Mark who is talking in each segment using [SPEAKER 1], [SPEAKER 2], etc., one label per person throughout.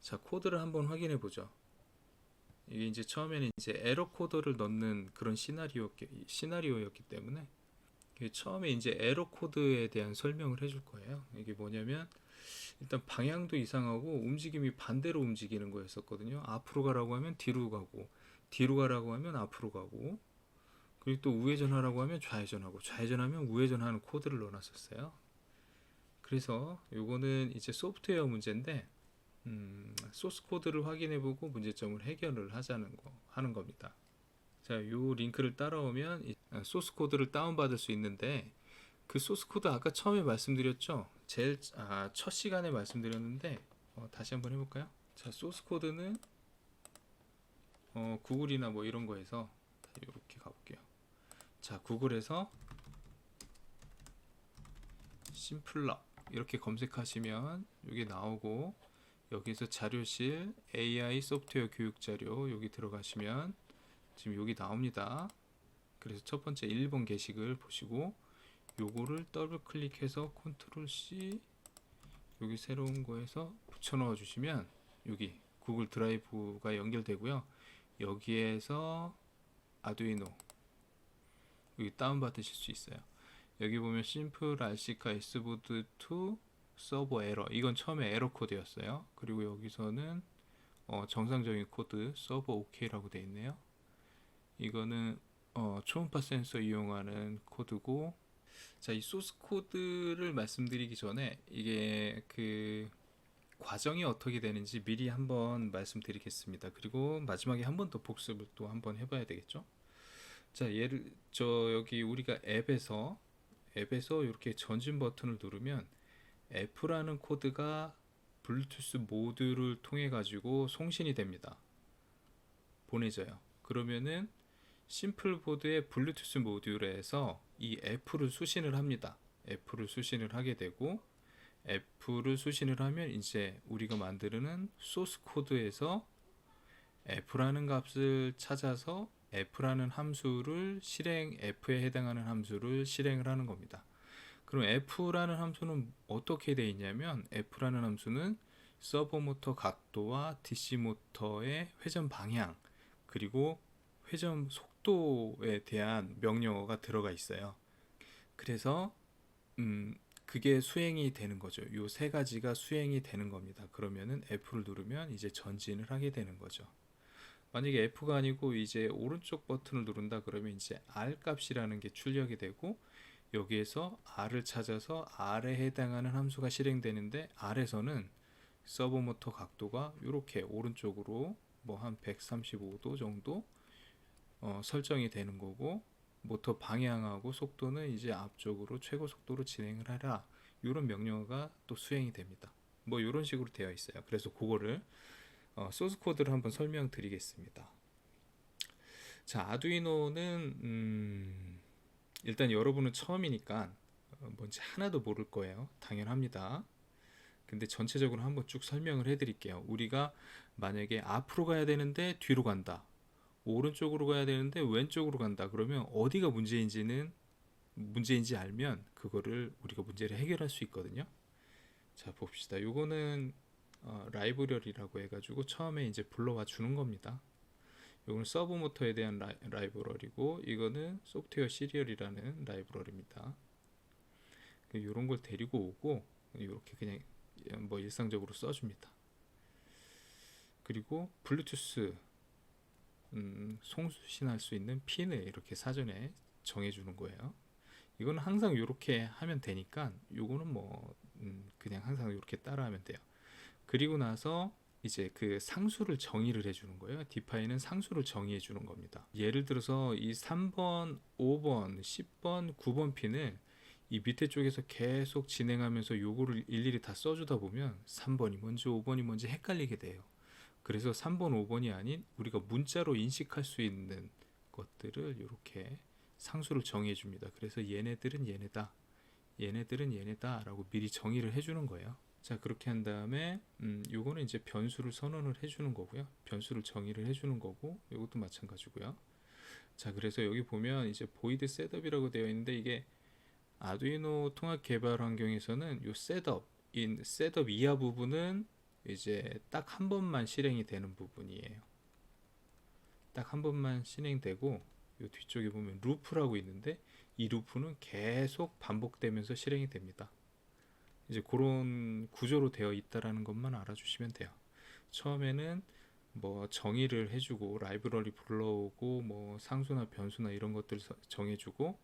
[SPEAKER 1] 자, 코드를 한번 확인해 보죠. 이게 이제 처음에는 이제 에러 코드를 넣는 그런 시나리오였기 때문에 처음에 이제 에러 코드에 대한 설명을 해줄 거예요. 이게 뭐냐면 일단 방향도 이상하고 움직임이 반대로 움직이는 거였었거든요. 앞으로 가라고 하면 뒤로 가고, 뒤로 가라고 하면 앞으로 가고, 그리고 또 우회전하라고 하면 좌회전하고, 좌회전하면 우회전하는 코드를 넣어놨었어요. 그래서 요거는 이제 소프트웨어 문제인데 소스 코드를 확인해보고 문제점을 해결을 하는 겁니다. 자, 요 링크를 따라오면 소스 코드를 다운받을 수 있는데 그 소스 코드 아까 처음에 말씀드렸죠? 첫 시간에 말씀드렸는데 다시 한번 해볼까요? 자, 소스 코드는 구글이나 뭐 이런 거에서 이렇게 가볼게요. 자, 구글에서 심플러 이렇게 검색하시면 여기 나오고 여기서 자료실 AI 소프트웨어 교육 자료 여기 들어가시면 지금 여기 나옵니다. 그래서 첫 번째 1번 게시글 보시고 요거를 더블 클릭해서 컨트롤 C 여기 새로운 거에서 붙여 넣어 주시면 여기 구글 드라이브가 연결되고요. 여기에서 아두이노 여기 다운 받으실 수 있어요. 여기 보면 심플 RC카 S보드 2 서버 에러 이건 처음에 에러 코드였어요. 그리고 여기서는 정상적인 코드 서버 OK라고 되어 있네요. 이거는 초음파 센서 이용하는 코드고, 자, 이 소스 코드를 말씀드리기 전에 이게 그 과정이 어떻게 되는지 미리 한번 말씀드리겠습니다. 그리고 마지막에 한 번 더 복습을 또 한번 해봐야 되겠죠. 자, 여기 우리가 앱에서 이렇게 전진 버튼을 누르면 F라는 코드가 블루투스 모듈을 통해 가지고 송신이 됩니다. 보내져요. 그러면은 심플 보드의 블루투스 모듈에서 이 F를 수신을 합니다. F를 수신을 하게 되고 F를 수신을 하면 이제 우리가 만드는 소스 코드에서 F라는 값을 찾아서 F라는 함수를 F에 해당하는 함수를 실행을 하는 겁니다. 그럼 F라는 함수는 어떻게 되어 있냐면 F라는 함수는 서버 모터 각도와 DC 모터의 회전 방향 그리고 회전 속도에 대한 명령어가 들어가 있어요. 그래서 그게 수행이 되는 거죠. 요 세 가지가 수행이 되는 겁니다. 그러면은 F를 누르면 이제 전진을 하게 되는 거죠. 만약에 F가 아니고 이제 오른쪽 버튼을 누른다 그러면 이제 R 값이라는 게 출력이 되고 여기에서 R을 찾아서 R에 해당하는 함수가 실행되는데 R에서는 서버 모터 각도가 이렇게 오른쪽으로 뭐 한 135도 정도 설정이 되는 거고 모터 방향하고 속도는 이제 앞쪽으로 최고 속도로 진행을 하라 이런 명령어가 또 수행이 됩니다. 뭐 이런 식으로 되어 있어요. 그래서 그거를 소스 코드를 한번 설명드리겠습니다. 자, 아두이노는 일단 여러분은 처음이니까 뭔지 하나도 모를 거예요. 당연합니다. 근데 전체적으로 한번 쭉 설명을 해드릴게요. 우리가 만약에 앞으로 가야 되는데 뒤로 간다. 오른쪽으로 가야 되는데 왼쪽으로 간다. 그러면 어디가 문제인지 알면 그거를 우리가 문제를 해결할 수 있거든요. 자, 봅시다. 요거는 라이브러리라고 해가지고 처음에 이제 불러와 주는 겁니다. 이거는 서브 모터에 대한 라이브러리고 이거는 소프트웨어 시리얼이라는 라이브러리입니다. 이런 걸 데리고 오고 이렇게 그냥 뭐 일상적으로 써줍니다. 그리고 블루투스 송수신할 수 있는 핀을 이렇게 사전에 정해주는 거예요. 이거는 항상 이렇게 하면 되니까 요거는 뭐 그냥 항상 이렇게 따라하면 돼요. 그리고 나서 이제 그 상수를 정의를 해주는 거예요. 디파인은 상수를 정의해 주는 겁니다. 예를 들어서 이 3번, 5번, 10번, 9번 핀을 이 밑에 쪽에서 계속 진행하면서 요거를 일일이 다 써주다 보면 3번이 뭔지 5번이 뭔지 헷갈리게 돼요. 그래서 3번, 5번이 아닌 우리가 문자로 인식할 수 있는 것들을 이렇게 상수를 정의해 줍니다. 그래서 얘네들은 얘네다, 얘네들은 얘네다 라고 미리 정의를 해주는 거예요. 자, 그렇게 한 다음에 요거는 이제 변수를 선언을 해주는 거고요. 변수를 정의를 해주는 거고 요것도 마찬가지고요. 자, 그래서 여기 보면 이제 void setup이라고 되어 있는데 이게 아두이노 통합 개발 환경에서는 요 셋업 이하 부분은 이제 딱 한 번만 실행이 되는 부분이에요. 딱 한 번만 실행되고 이 뒤쪽에 보면 루프라고 있는데 이 루프는 계속 반복되면서 실행이 됩니다. 이제 그런 구조로 되어 있다라는 것만 알아주시면 돼요. 처음에는 뭐 정의를 해주고 라이브러리 불러오고 뭐 상수나 변수나 이런 것들 정해주고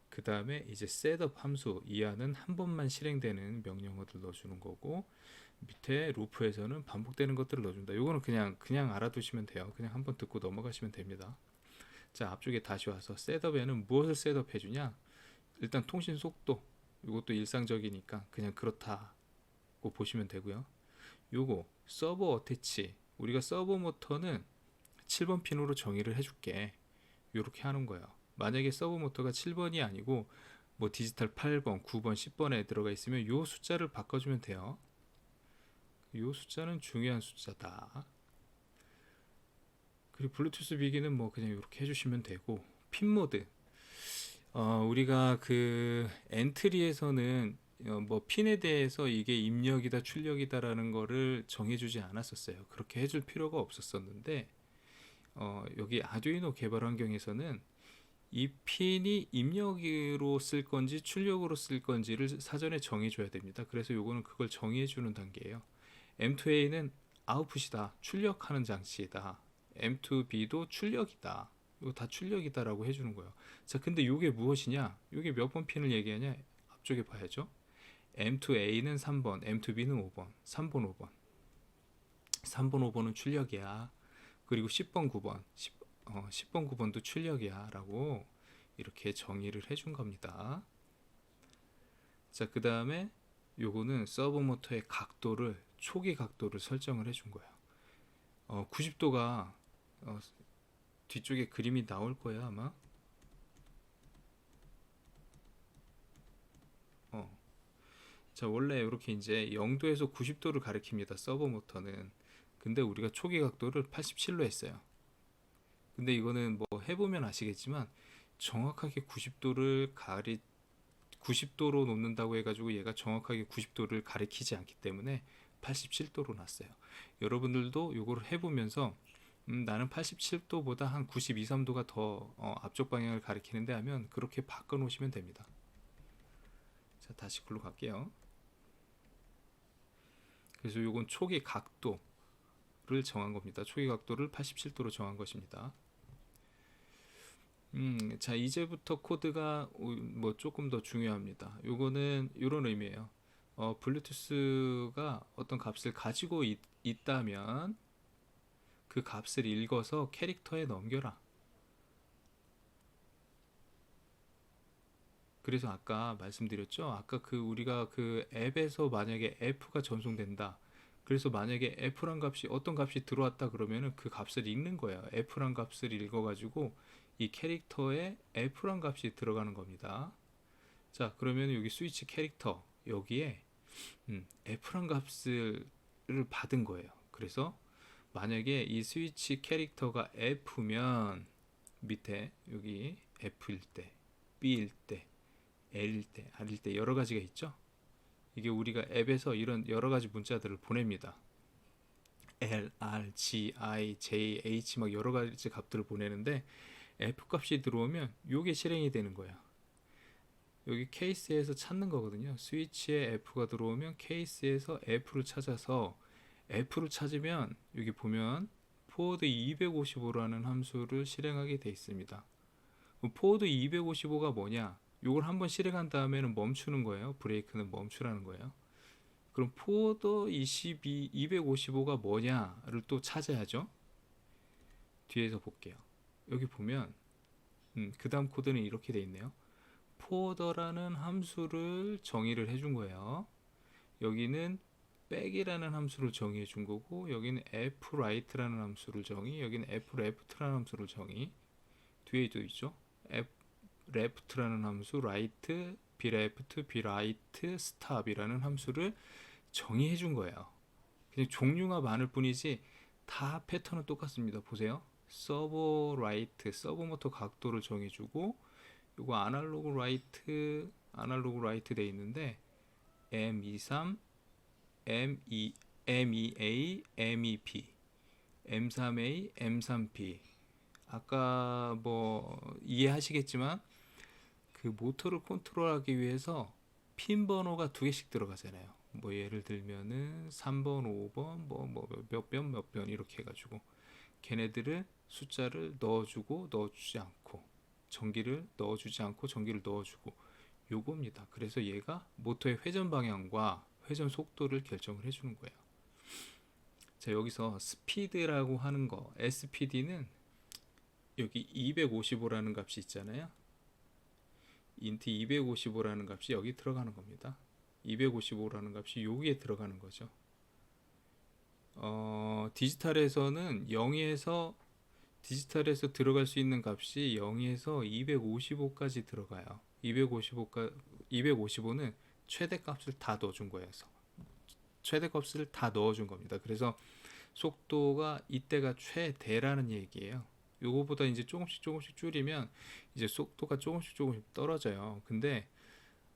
[SPEAKER 1] 그 다음에 이제 셋업 함수 이하는 한 번만 실행되는 명령어들 넣어주는 거고 밑에 루프에서는 반복되는 것들을 넣어준다. 이거는 그냥 알아두시면 돼요. 그냥 한번 듣고 넘어가시면 됩니다. 자, 앞쪽에 다시 와서 셋업에는 무엇을 셋업 해주냐? 일단 통신 속도, 이것도 일상적이니까 그냥 그렇다고 보시면 되고요. 요거 서버 어태치, 우리가 서버 모터는 7번 핀으로 정의를 해줄게. 이렇게 하는 거예요. 만약에 서버 모터가 7번이 아니고 뭐 디지털 8번, 9번, 10번에 들어가 있으면 요 숫자를 바꿔주면 돼요. 요 숫자는 중요한 숫자다. 그리고 블루투스 비기는 뭐 그냥 이렇게 해주시면 되고, 핀 모드, 우리가 그 엔트리에서는 뭐 핀에 대해서 이게 입력이다 출력이다라는 거를 정해주지 않았었어요. 그렇게 해줄 필요가 없었었는데 여기 아두이노 개발 환경에서는 이 핀이 입력으로 쓸 건지 출력으로 쓸 건지를 사전에 정해줘야 됩니다. 그래서 요거는 그걸 정해주는 단계예요. M2A는 아웃풋이다, 출력하는 장치이다. M2B도 출력이다. 이거 다 출력이다라고 해주는 거예요. 자, 근데 이게 무엇이냐? 이게 몇 번 핀을 얘기하냐? 앞쪽에 봐야죠. M2A는 3번, M2B는 5번, 3번, 5번. 3번, 5번은 출력이야. 그리고 10번, 9번, 10번, 9번도 출력이야 라고 이렇게 정의를 해준 겁니다. 자, 그 다음에 요거는 서버 모터의 각도를, 초기 각도를 설정을 해준 거예요. 90도가 뒤쪽에 그림이 나올 거야 아마. 자, 원래 이렇게 이제 0도에서 90도를 가리킵니다, 서버 모터는. 근데 우리가 초기 각도를 87로 했어요. 근데 이거는 뭐 해보면 아시겠지만 정확하게 90도로 놓는다고 해가지고 얘가 정확하게 90도를 가리키지 않기 때문에 87도로 놨어요. 여러분들도 이거를 해보면서 나는 87도보다 한 92, 3도가 더 앞쪽 방향을 가리키는데 하면 그렇게 바꿔 놓으시면 됩니다. 자, 다시 글로 갈게요. 그래서 이건 초기 각도를 정한 겁니다. 초기 각도를 87도로 정한 것입니다. 자, 이제부터 코드가 뭐 조금 더 중요합니다. 요거는 이런 의미예요. 블루투스가 어떤 값을 가지고 있다면 그 값을 읽어서 캐릭터에 넘겨라. 그래서 아까 말씀드렸죠. 아까 우리가 그 앱에서 만약에 F가 전송된다. 그래서 만약에 F란 값이 어떤 값이 들어왔다 그러면은 그 값을 읽는 거예요. F란 값을 읽어가지고 이 캐릭터에 F란 값이 들어가는 겁니다. 자, 그러면 여기 스위치 캐릭터 여기에 F란 값을 받은 거예요. 그래서 만약에 이 스위치 캐릭터가 F면 밑에 여기 F일 때, B일 때, L일 때, R일 때 여러 가지가 있죠. 이게 우리가 앱에서 이런 여러 가지 문자들을 보냅니다. L, R, G, I, J, H 막 여러 가지 값들을 보내는데 F 값이 들어오면 이게 실행이 되는 거야. 여기 케이스에서 찾는 거거든요. 스위치에 F가 들어오면 케이스에서 F를 찾아서 F를 찾으면 여기 보면 포워드 255라는 함수를 실행하게 돼 있습니다. 포워드 255가 뭐냐? 이걸 한번 실행한 다음에는 멈추는 거예요. 브레이크는 멈추라는 거예요. 그럼 포워드 255가 뭐냐를 또 찾아야죠. 뒤에서 볼게요. 여기 보면 그 다음 코드는 이렇게 돼 있네요. 포워더라는 함수를 정의를 해준 거예요. 여기는 백이라는 함수를 정의해 준 거고, 여기는 fright라는 함수를 정의, 여기는 freft라는 함수를 정의. 뒤에도 있죠. left라는 함수, right, bleft, bright, stop이라는 함수를 정의해 준 거예요. 그냥 종류가 많을 뿐이지 다 패턴은 똑같습니다. 보세요. 서버 라이트, 서버 모터 각도를 정해주고, 요거 아날로그 라이트 돼 있는데 M23, M2, MEA, MEP, M3A, M3P. 아까 뭐 이해하시겠지만 그 모터를 컨트롤하기 위해서 핀 번호가 두 개씩 들어가잖아요. 뭐 예를 들면은 3번, 5번, 뭐 몇 번 이렇게 해가지고 걔네들을 숫자를 넣어주고 넣어주지 않고 전기를 넣어주지 않고 전기를 넣어주고 요겁니다. 그래서 얘가 모터의 회전 방향과 회전 속도를 결정을 해주는 거예요. 자, 여기서 스피드라고 하는 거, SPD는 여기 255라는 값이 있잖아요. 인트 255라는 값이 여기 들어가는 겁니다. 255라는 값이 여기에 들어가는 거죠. 디지털에서는 0에서 디지털에서 들어갈 수 있는 값이 0에서 255까지 들어가요. 255는 최대값을 다 넣어준 거예요. 최대값을 다 넣어준 겁니다. 그래서 속도가 이때가 최대라는 얘기예요. 요거보다 이제 조금씩 줄이면 이제 속도가 조금씩 떨어져요. 근데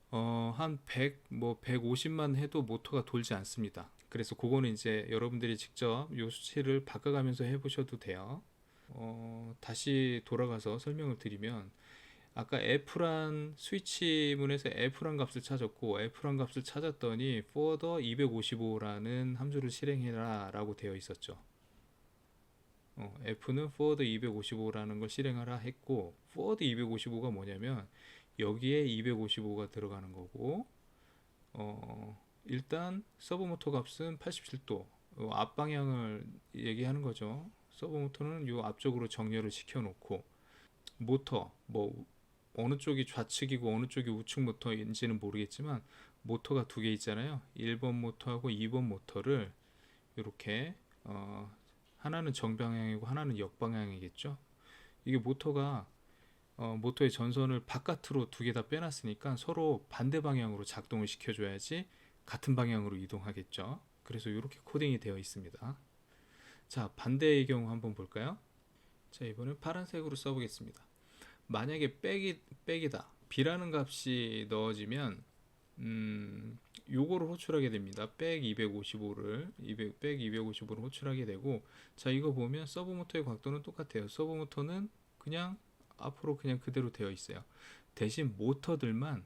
[SPEAKER 1] 한 100, 뭐 150만 해도 모터가 돌지 않습니다. 그래서 그거는 이제 여러분들이 직접 요 수치를 바꿔가면서 해보셔도 돼요. 다시 돌아가서 설명을 드리면 아까 F란 스위치문에서 F란 값을 찾았고 F란 값을 찾았더니 further 255라는 함수를 실행해라 라고 되어 있었죠. F는 further 255라는 걸 실행하라 했고 further 255가 뭐냐면 여기에 255가 들어가는 거고 일단 서브모터 값은 87도 앞방향을 얘기하는 거죠. 서브모터는 요 앞쪽으로 정렬을 시켜 놓고 모터 뭐 어느 쪽이 좌측이고 어느 쪽이 우측 모터인지는 모르겠지만 모터가 두 개 있잖아요. 1번 모터하고 2번 모터를 이렇게 하나는 정방향이고 하나는 역방향이겠죠. 이게 모터가 모터의 전선을 바깥으로 두 개 다 빼놨으니까 서로 반대 방향으로 작동을 시켜줘야지 같은 방향으로 이동하겠죠. 그래서 이렇게 코딩이 되어 있습니다. 자, 반대의 경우 한번 볼까요? 자, 이번엔 파란색으로 써보겠습니다. 만약에 백이다. B라는 값이 넣어지면 요거를 호출하게 됩니다. 백 255를 백 255를 호출하게 되고 자, 이거 보면 서브모터의 각도는 똑같아요. 서브모터는 그냥 앞으로 그냥 그대로 되어 있어요. 대신 모터들만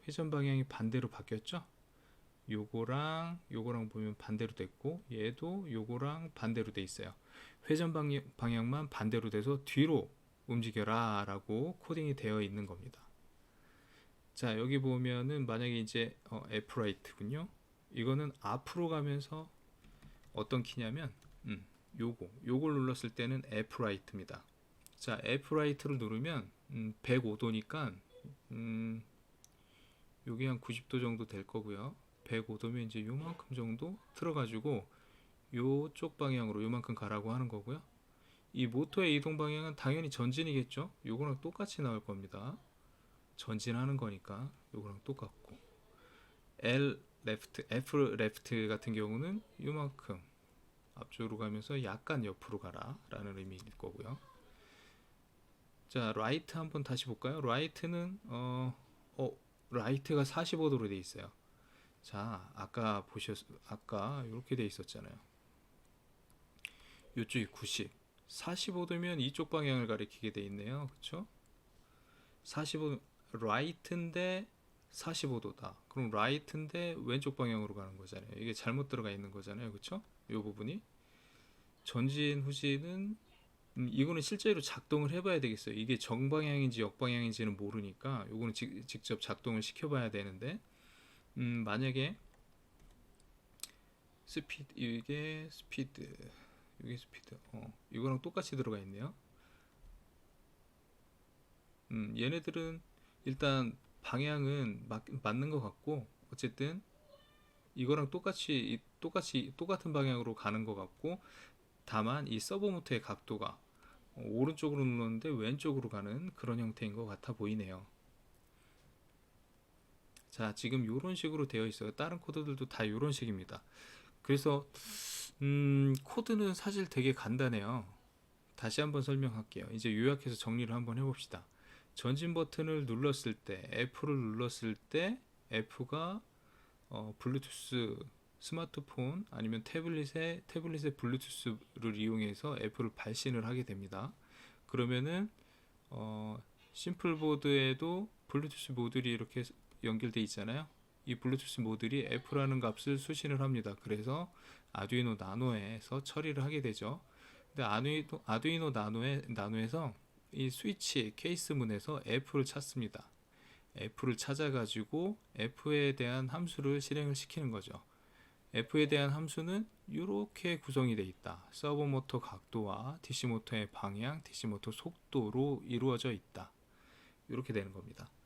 [SPEAKER 1] 회전 방향이 반대로 바뀌었죠. 요거랑 보면 반대로 됐고 얘도 요거랑 반대로 돼 있어요. 회전 방향만 반대로 돼서 뒤로 움직여라 라고 코딩이 되어 있는 겁니다. 자, 여기 보면은 만약에 이제 F라이트군요. 이거는 앞으로 가면서 어떤 키냐면 요걸 눌렀을 때는 F라이트입니다. 자, F라이트를 누르면 105도니까 여기 한 90도 정도 될 거고요. 105도면 이제 요만큼 정도 틀어가지고 요쪽 방향으로 요만큼 가라고 하는 거고요. 이 모터의 이동 방향은 당연히 전진이겠죠. 요거랑 똑같이 나올 겁니다. 전진하는 거니까 요거랑 똑같고 L 레프트, F 레프트 같은 경우는 요만큼 앞쪽으로 가면서 약간 옆으로 가라 라는 의미일 거고요. 자, 라이트 한번 다시 볼까요? 라이트는 라이트가 45도로 돼 있어요. 자, 아까 이렇게 돼 있었잖아요. 이쪽이 90, 45도면 이쪽 방향을 가리키게 돼 있네요. 그렇죠? 45 라이트인데 45도다. 그럼 라이트인데 왼쪽 방향으로 가는 거잖아요. 이게 잘못 들어가 있는 거잖아요. 그렇죠? 이 부분이 전진 후진은 이거는 실제로 작동을 해봐야 되겠어요. 이게 정방향인지 역방향인지는 모르니까 이거는 직접 작동을 시켜봐야 되는데 만약에 이게 스피드 이거랑 똑같이 들어가 있네요. 얘네들은 일단 방향은 맞는 것 같고 어쨌든 이거랑 똑같은 방향으로 가는 것 같고 다만 이 서브모터의 각도가 오른쪽으로 눌렀는데 왼쪽으로 가는 그런 형태인 것 같아 보이네요. 자, 지금 이런 식으로 되어 있어요. 다른 코드들도 다 이런 식입니다. 그래서 코드는 사실 되게 간단해요. 다시 한번 설명할게요. 이제 요약해서 정리를 한번 해봅시다. 전진 버튼을 눌렀을 때 F를 눌렀을 때 F가 블루투스 스마트폰 아니면 태블릿의 블루투스를 이용해서 F를 발신을 하게 됩니다. 그러면은 심플보드에도 블루투스 모듈이 이렇게 연결돼 있잖아요. 이 블루투스 모듈이 F라는 값을 수신을 합니다. 그래서 아두이노 나노에서 처리를 하게 되죠. 근데 아두이노 나노에서 이 스위치 케이스문에서 F를 찾습니다. F를 찾아가지고 F에 대한 함수를 실행을 시키는 거죠. F에 대한 함수는 이렇게 구성이 되어 있다. 서버 모터 각도와 DC 모터의 방향, DC 모터 속도로 이루어져 있다. 이렇게 되는 겁니다.